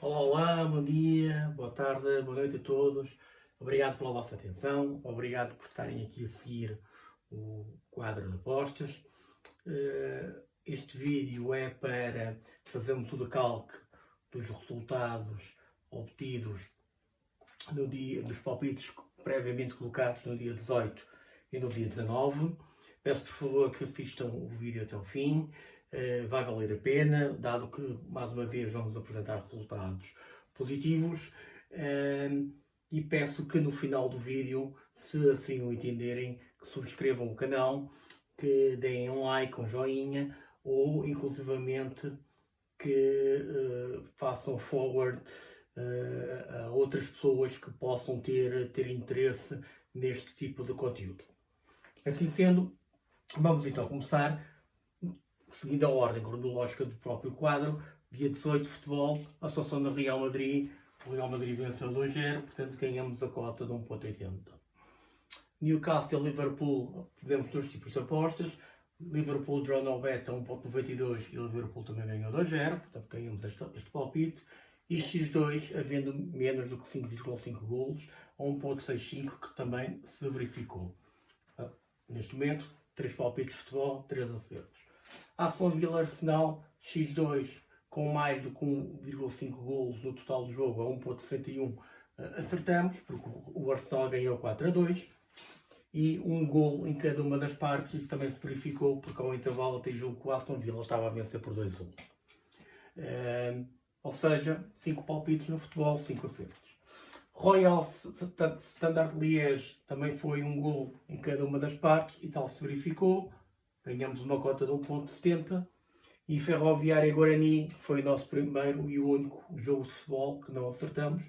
Olá, olá, bom dia, boa tarde, boa noite a todos. Obrigado pela vossa atenção, obrigado por estarem aqui a seguir o quadro de apostas. Este vídeo é para fazermos o decalque dos resultados obtidos no dia, dos palpites previamente colocados no dia 18 e no dia 19. Peço por favor que assistam o vídeo até o fim. Vai valer a pena, dado que mais uma vez vamos apresentar resultados positivos, e peço que no final do vídeo, se assim o entenderem, que subscrevam o canal, que deem um like, um joinha, ou inclusivamente que façam forward a outras pessoas que possam ter interesse neste tipo de conteúdo. Assim sendo, vamos então começar, seguindo a ordem cronológica do próprio quadro. Dia 18, futebol, Associação do Real Madrid. O Real Madrid venceu 2-0, portanto ganhamos a cota de 1.80. Newcastle e Liverpool, fizemos dois tipos de apostas. Liverpool draw no bet a 1.92 e o Liverpool também ganhou 2-0, portanto ganhamos este palpite. E X2, havendo menos do que 5,5 golos, a 1.65, que também se verificou. Neste momento, 3 palpites de futebol, 3 acertos. Aston Villa Arsenal, X2, com mais do que 1,5 golos no total do jogo, a 1.61, acertamos, porque o Arsenal ganhou 4-2. E um golo em cada uma das partes, isso também se verificou, porque ao intervalo até jogo que o Aston Villa estava a vencer por 2-1. Ou seja, 5 palpites no futebol, 5 acertos. Royal Standard Liège também foi um golo em cada uma das partes e tal se verificou. Ganhamos uma cota de 1.70. E Ferroviária Guarani foi o nosso primeiro e o único jogo de futebol que não acertamos.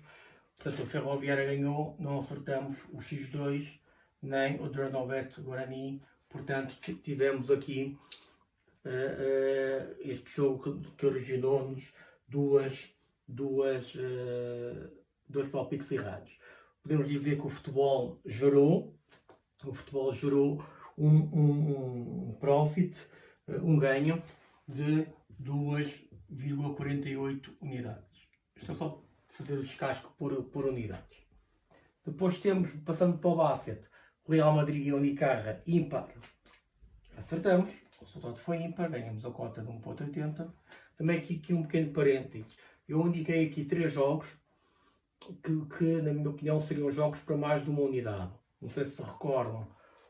Portanto, a Ferroviária ganhou, não acertamos o X2, nem o Dranovet Guarani. Portanto, tivemos aqui este jogo que originou-nos dois palpites errados. Podemos dizer que o futebol gerou um profit, um ganho de 2,48 unidades. Isto é só fazer o descasco por unidades. Depois temos, passando para o basquete, o Real Madrid e o Unicaja ímpar. Acertamos, o resultado foi ímpar, ganhamos a cota de 1.80. Também aqui um pequeno parênteses. Eu indiquei aqui 3 jogos que, na minha opinião, seriam jogos para mais de uma unidade. Não sei se recordam.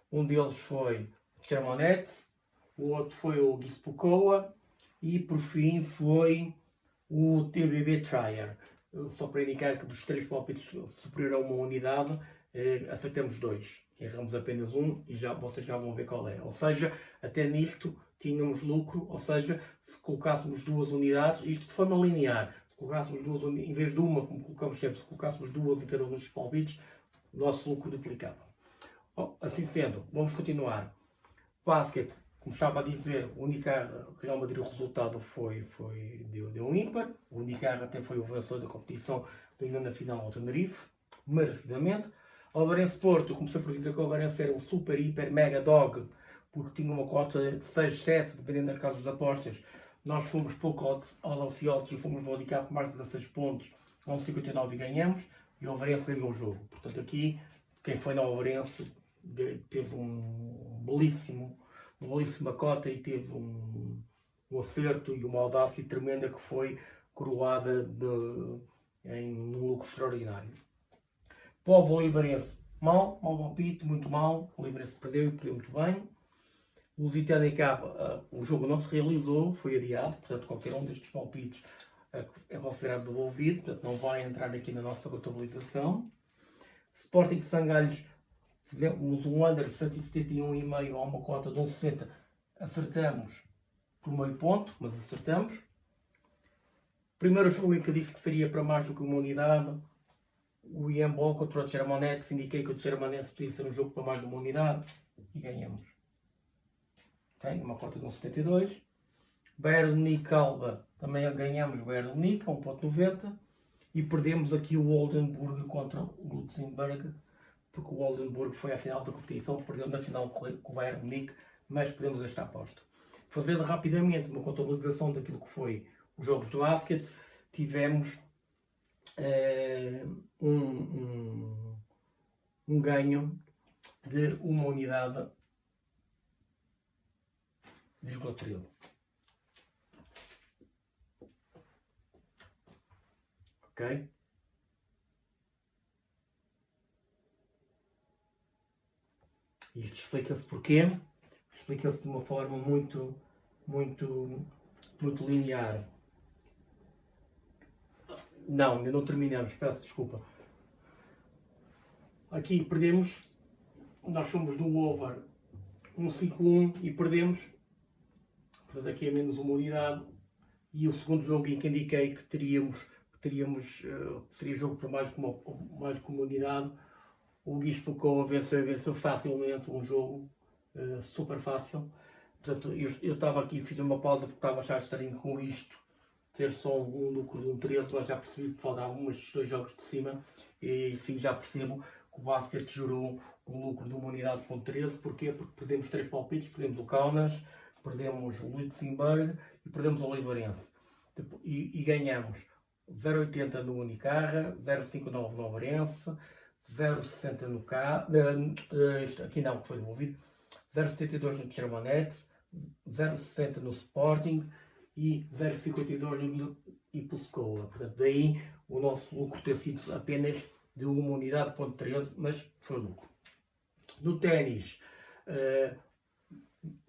Um deles foi o Chamonix, o outro foi o Gispucoa e, por fim, foi o TBB Trier. Só para indicar que dos 3 palpites superior a uma unidade, acertamos 2. Erramos apenas um e vocês já vão ver qual é. Ou seja, até nisto tínhamos lucro, ou seja, se colocássemos 2 unidades, isto de forma linear, se colocássemos 2, em vez de uma, como colocamos sempre, se colocássemos 2 em cada um dos palpites, o nosso lucro duplicava. Assim sendo, vamos continuar. Basquete, como estava a dizer, o Unicaja, Real Madrid, o resultado deu um ímpar. O Unicaja até foi o vencedor da competição, ganhando na final ao Tenerife, merecidamente. Alvarense Porto, comecei por dizer que o Alvarense era um super, hiper, mega dog, porque tinha uma cota de 6, 7, dependendo das casas de apostas. Nós fomos pouco audaciosos e fomos no handicap mais de 16 pontos, 11,59 e ganhamos, e o Alvarense ganhou o jogo. Portanto, aqui, quem foi no Alvarense teve uma belíssima cota e teve um acerto e uma audácia tremenda que foi coroada em um lucro extraordinário. Povo Oliveirense, mal palpite, muito mal. O Oliveirense perdeu muito bem. O Lusitano em Cabo, o jogo não se realizou, foi adiado, portanto qualquer um destes palpites é considerado devolvido, portanto não vai entrar aqui na nossa contabilização. Sporting Sangalhos, fizemos um under 171,5 a uma cota de 1,60, acertamos por meio ponto, mas acertamos. Primeiro jogo em que disse que seria para mais do que uma unidade, o Iambol contra o Chamonix, indiquei que o Chamonix podia ser um jogo para mais de uma unidade e ganhamos. Okay? Uma cota de 1,72. Bayern de Munique Alba, também ganhamos o Bayern de Munique, 1,90. E perdemos aqui o Oldenburg contra o Lutzenberg, porque o Oldenburg foi à final da competição, perdeu na final com o Bayern de Munique, mas perdemos esta aposta. Fazendo rapidamente uma contabilização daquilo que foi os jogos de basquete, tivemos um ganho de 1,13 unidade. Ok? Isto explica-se porquê. Explica-se de uma forma muito linear. Não, ainda não terminamos, peço desculpa. Aqui perdemos, nós fomos do over 1,51 e perdemos, portanto aqui é menos 1 unidade. E o segundo jogo em que indiquei que seria jogo por mais que uma unidade, o Guiz Pocou venceu facilmente um jogo, super fácil. Portanto, eu estava aqui, fiz uma pausa porque estava a achar estranho com isto, ter só um lucro de 1,13, mas já percebi que faltavam estes 2 jogos de cima, e sim já percebo que o basquete gerou um lucro de 1,13. Porquê? Porque perdemos 3 palpites, perdemos o Kaunas, perdemos o Luxemburgo e perdemos o Oliveirense. E ganhamos 0,80 no Unicarra, 0,59 no Oliveirense, 0,60 no aqui não, que foi devolvido, 0,72 no Chermanex, 0,60 no Sporting e 0,52 no Ipuscoa. Portanto, daí o nosso lucro ter sido apenas de 1,13 unidade, mas foi lucro. No ténis,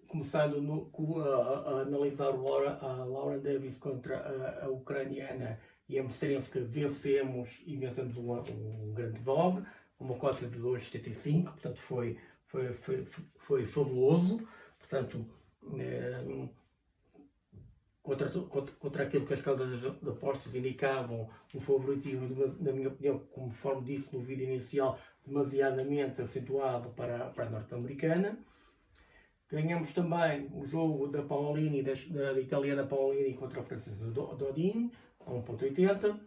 começando a analisar a Lauren Davis contra a ucraniana e a Mestrenska, vencemos um grande dog, uma cota de 2,75, portanto foi fabuloso. Portanto, contra aquilo que as casas de apostas indicavam, um favoritismo, na minha opinião, conforme disse no vídeo inicial, demasiadamente acentuado para a norte-americana. Ganhamos também o jogo da Paolini, da italiana Paolini contra a francesa Dodin, a 1,80.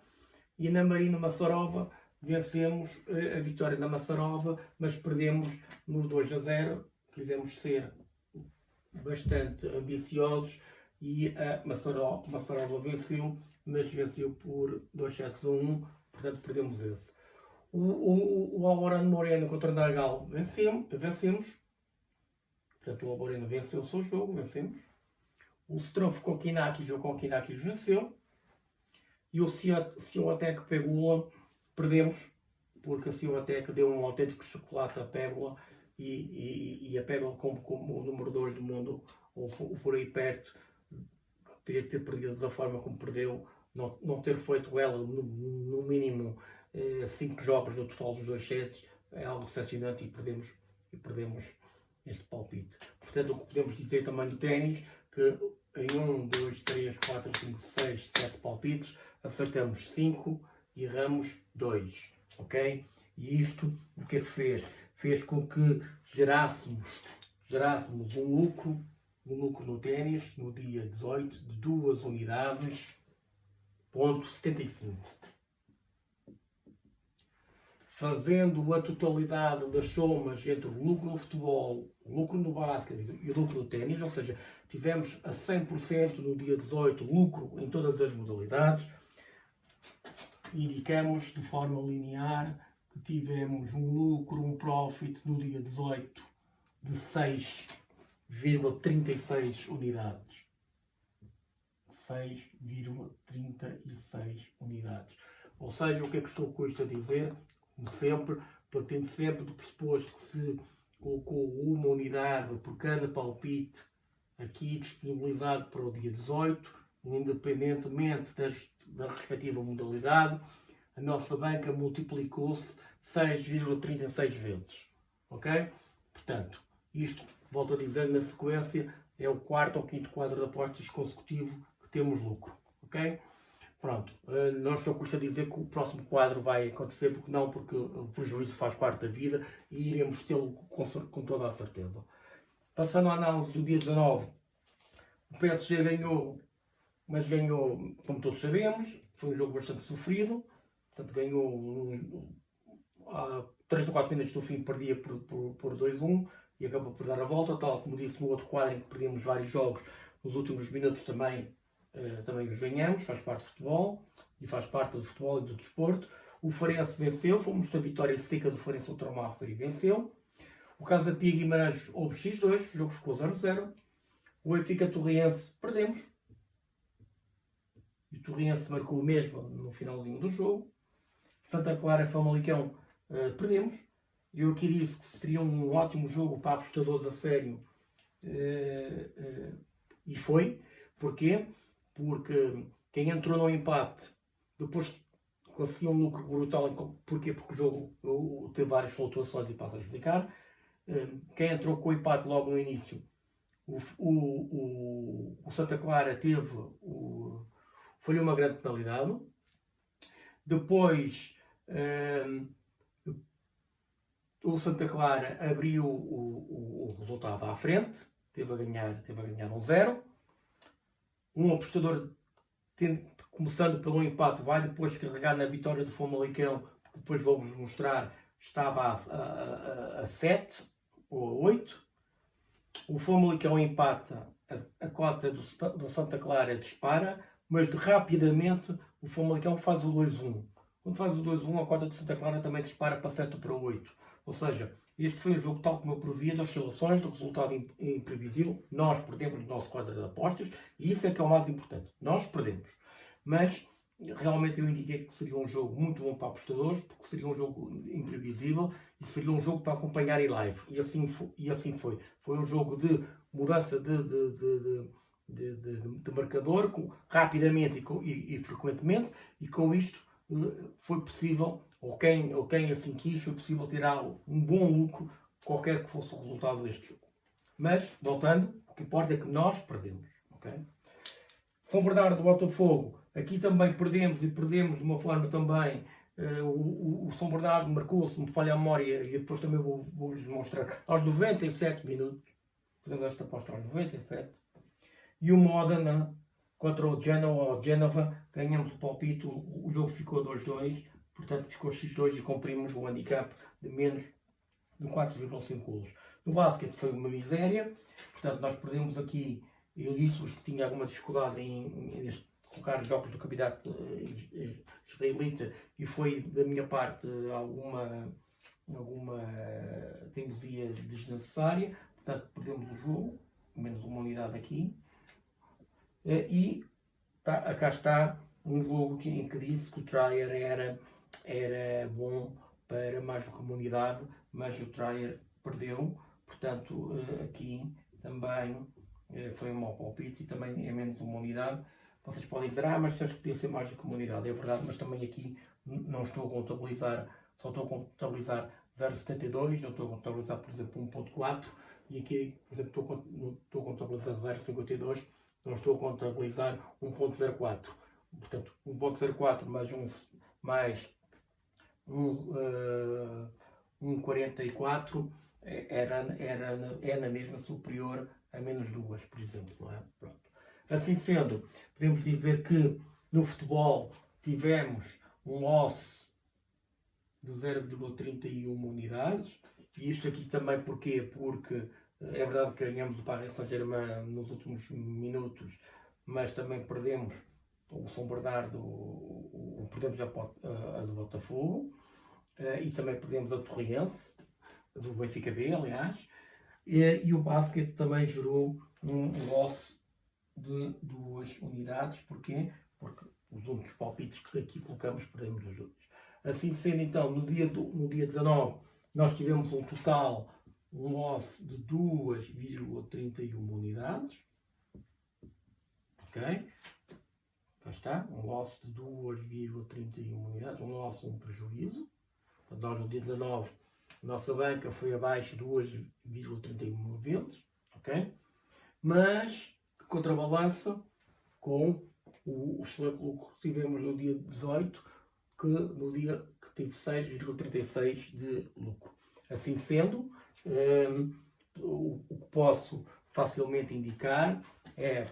E na Marina Massarova vencemos a vitória da Massarova, mas perdemos no 2-0. Quisemos ser bastante ambiciosos e a Massarova venceu, mas venceu por 2-1, portanto perdemos esse. O Alborán Moreno contra o Nagal vencemos. Portanto, o Alboreno venceu o seu jogo, vencemos. O Strof Kokinakis, o Kokinakis venceu. E o Ciotek Pegula perdemos, porque a Ciotek deu um autêntico chocolate à Pegula e a Pegula, como o número 2 do mundo, ou por aí perto, teria ter perdido da forma como perdeu, não ter feito ela no mínimo 5 jogos no total dos 2 sets, é algo decepcionante, e perdemos este palpite. Portanto, o que podemos dizer também do ténis, que em 1, 2, 3, 4, 5, 6, 7 palpites, acertamos 5 e erramos 2, ok? E isto, o que é que fez? Fez com que gerássemos um lucro no ténis, no dia 18, de 2 unidades, ponto 75. Fazendo a totalidade das somas entre o lucro no futebol, o lucro no basquete e o lucro no ténis, ou seja, tivemos a 100% no dia 18 lucro em todas as modalidades, indicamos de forma linear que tivemos um lucro, um profit no dia 18 de 6,36 unidades. 6,36 unidades. Ou seja, o que é que estou com isto a dizer? Como sempre, partindo sempre do pressuposto que se colocou 1 unidade por cada palpite aqui disponibilizado para o dia 18, independentemente da respectiva modalidade, a nossa banca multiplicou-se 6,36 vezes. Ok? Portanto, isto, volto a dizer, na sequência, é o 4º ou 5º quadro de apostas consecutivo que temos lucro. Ok? Pronto, não estou a dizer que o próximo quadro vai acontecer, porque o prejuízo faz parte da vida e iremos tê-lo com toda a certeza. Passando à análise do dia 19, o PSG ganhou, mas ganhou, como todos sabemos, foi um jogo bastante sofrido, portanto ganhou a 3 ou 4 minutos do fim, perdia por 2-1 e acabou por dar a volta, tal como disse no outro quadro em que perdemos vários jogos, nos últimos minutos também os ganhamos, faz parte do futebol. e faz parte do futebol e do desporto. O Farense venceu, fomos da vitória seca do Farense Ultramar e venceu. O Casa Pia Guimarães houve X2, o jogo ficou 0-0. O Benfica Torriense perdemos. E o Torriense marcou o mesmo no finalzinho do jogo. Santa Clara Famalicão perdemos. Eu aqui disse que seria um ótimo jogo para apostadores a sério. E foi. Porquê? Porque quem entrou no empate depois conseguiu um lucro brutal. Porquê? Porque o jogo teve várias flutuações e passo a explicar. Quem entrou com o empate logo no início, o Santa Clara foi uma grande penalidade. Depois o Santa Clara abriu o resultado à frente, teve a ganhar 1-0. Um apostador, começando pelo empate, vai depois carregar na vitória do Famalicão, porque depois vou-vos mostrar, estava a 7 ou a 8. O Famalicão empata, a cota do Santa Clara dispara, mas rapidamente o Famalicão faz o 2-1. Quando faz o 2-1, a cota do Santa Clara também dispara para 7 ou para 8. Ou seja, este foi um jogo tal como eu previa, das oscilações, do resultado imprevisível. Nós perdemos o nosso quadro de apostas e isso é que é o mais importante. Nós perdemos. Mas realmente eu indiquei que seria um jogo muito bom para apostadores, porque seria um jogo imprevisível e seria um jogo para acompanhar em live. E assim foi. Foi um jogo de mudança de marcador rapidamente e frequentemente, e com isto foi possível, ou quem assim quis, foi possível tirar um bom lucro, qualquer que fosse o resultado deste jogo. Mas, voltando, o que importa é que nós perdemos. Okay? São Bernardo do Botafogo, aqui também perdemos de uma forma também. O São Bernardo marcou, se me falha a memória, e depois também vou-lhes mostrar, aos 97 minutos. Fazendo esta aposta aos 97. E o Modena contra o Genova, ganhamos o palpite, o jogo ficou 2-2, portanto ficou X2 e cumprimos o handicap de menos de 4,5 golos. No basquete foi uma miséria, portanto nós perdemos aqui. Eu disse-vos que tinha alguma dificuldade em colocar jogos do campeonato israelita e foi da minha parte alguma teimosia desnecessária, portanto perdemos o jogo, menos uma unidade aqui. E cá está um jogo em que disse que o Trier era bom para mais do que uma unidade, mas o Trier perdeu, portanto aqui também foi um mau palpite e também é menos uma unidade. Vocês podem dizer, mas acho que podia ser mais do que uma unidade, é verdade, mas também aqui não estou a contabilizar, só estou a contabilizar 0,72, não estou a contabilizar, por exemplo, 1,4, e aqui, por exemplo, estou a contabilizar 0,52, não estou a contabilizar 1,04. Portanto, 1,04 mais 1,44 é na mesma superior a menos 2, por exemplo. Não é? Pronto. Assim sendo, podemos dizer que no futebol tivemos um loss de 0,31 unidades. E isto aqui também porquê? Porque é verdade que ganhamos o Paris Saint-Germain nos últimos minutos, mas também perdemos o São Bernardo, perdemos a do Botafogo, e também perdemos a Torriense, do Benfica B, aliás, e o basquete também gerou um loss de 2 unidades. Porquê? Porque os únicos palpites que aqui colocamos perdemos os outros. Assim sendo, então, no dia 19, nós tivemos um loss de 2,31 unidades. Ok? Cá está, um loss de 2,31 unidades, um prejuízo. Nós no dia 19, a nossa banca foi abaixo de 2,31 vezes. Ok? Mas que contrabalança com o excelente lucro que tivemos no dia 18, no dia que tive 6,36 de lucro. Assim sendo, o que posso facilmente indicar é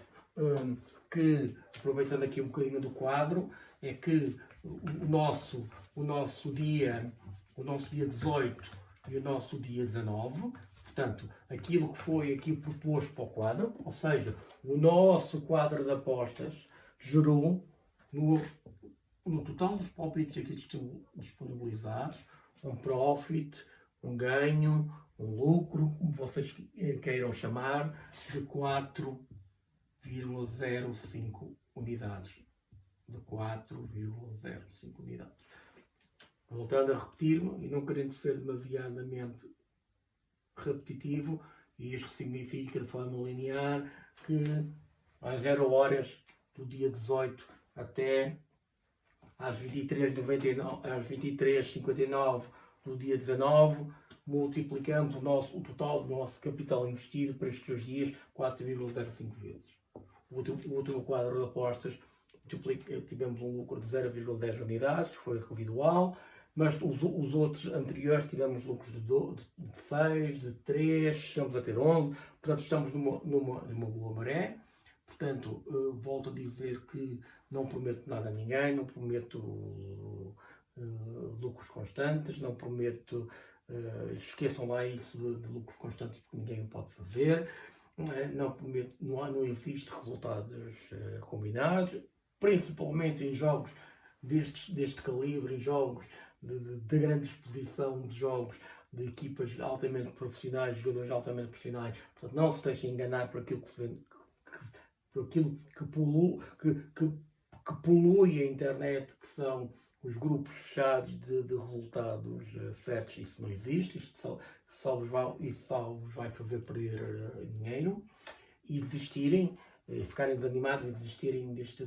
que, aproveitando aqui um bocadinho do quadro, é que o nosso dia 18 e o nosso dia 19, portanto, aquilo que foi aqui proposto para o quadro, ou seja, o nosso quadro de apostas gerou no total dos palpites aqui disponibilizados, um profit, um ganho, um lucro, como vocês queiram chamar, de 4,05 unidades. De 4,05 unidades. Voltando a repetir-me, e não querendo ser demasiadamente repetitivo, isto significa de forma linear que às 0 horas do dia 18 até às 23h59 do dia 19, multiplicamos o total do nosso capital investido para estes 2 dias 4,05 vezes. O último quadro de apostas tivemos um lucro de 0,10 unidades, foi residual, mas os outros anteriores tivemos lucros de 6, de 3, estamos a ter 11, portanto estamos numa boa maré. Portanto, volto a dizer que não prometo nada a ninguém, não prometo lucros constantes, não prometo, esqueçam lá isso de lucros constantes porque ninguém o pode fazer, não prometo, não existe resultados combinados, principalmente em jogos deste calibre, em jogos de grande exposição, de jogos de equipas altamente profissionais, jogadores altamente profissionais. Portanto, não se deixem enganar por aquilo que se vê, por aquilo que polui a internet, que são os grupos fechados de resultados certos. Isso não existe, isso só vos vai fazer perder dinheiro e desistirem, ficarem desanimados e desistirem deste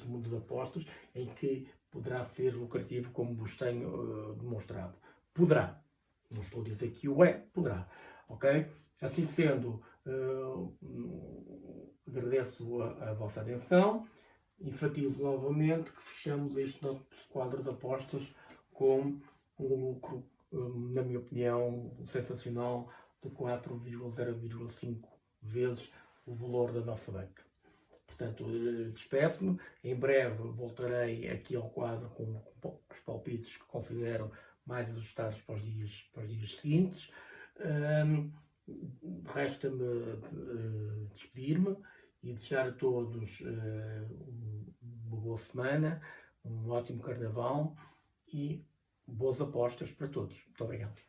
mundo de apostas, em que poderá ser lucrativo, como vos tenho demonstrado. Poderá, não estou a dizer que o é, poderá, ok? Assim sendo, agradeço a vossa atenção, enfatizo novamente que fechamos este nosso quadro de apostas com um lucro, na minha opinião, sensacional, de 4,05 vezes o valor da nossa banca. Portanto, despeço-me. Em breve voltarei aqui ao quadro com os palpites que considero mais ajustados para os dias seguintes. Resta-me despedir-me e desejar a todos uma boa semana, um ótimo carnaval e boas apostas para todos. Muito obrigado.